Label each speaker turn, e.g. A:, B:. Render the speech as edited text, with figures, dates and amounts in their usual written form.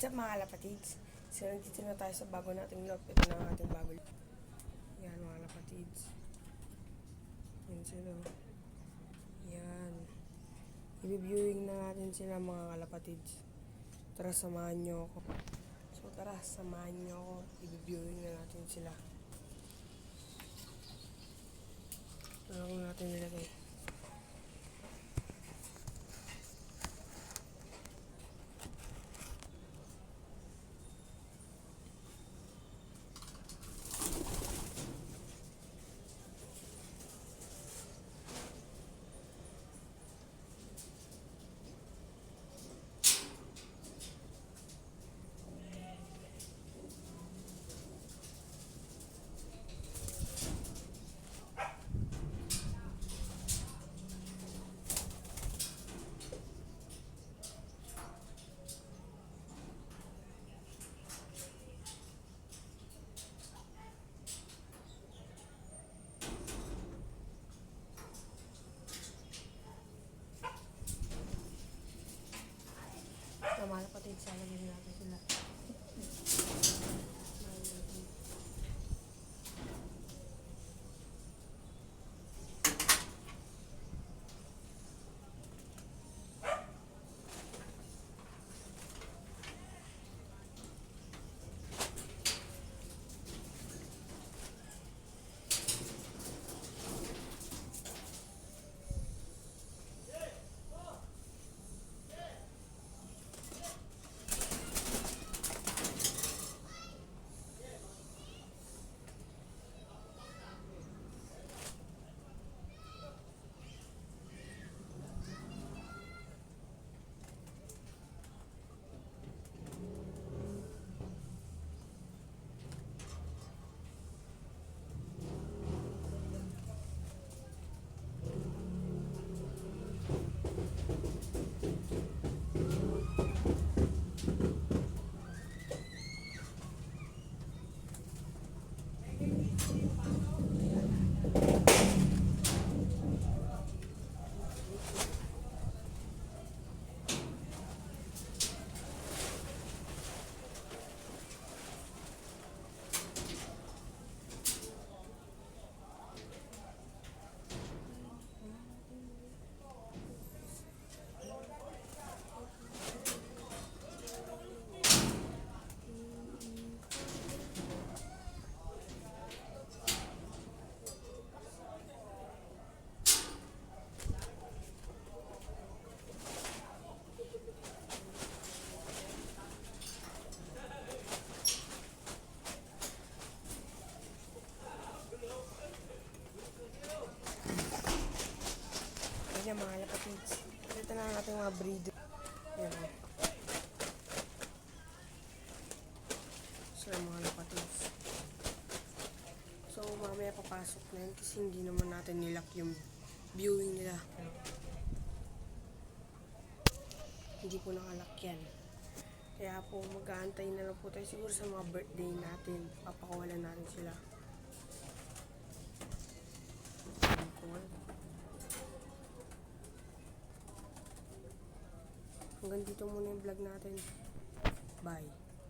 A: What's up mga kalapatids? So nandito na tayo sa bago nating lock. Ito na ang ating bago lock. Yan mga kalapatids. Yan sila. Yan. I-viewing na natin sila mga kalapatids. Tara samahan nyo ako. So tara samahan nyo ako. I-viewing na natin sila. Ito lang natin nilagay. So mga kalapatids, salagin natin sila. Yan mga kalapatids. Ito na ang ating mga breeder. Yan o. So mga kalapatids. So mamaya papasok na yun kasi hindi naman natin nilock yung viewing nila. Hindi po nakalock yan. Kaya po mag-aantay na lang po tayo siguro sa mga birthday natin. Papakawalan natin sila. Hanggang dito muna yung vlog natin. Bye.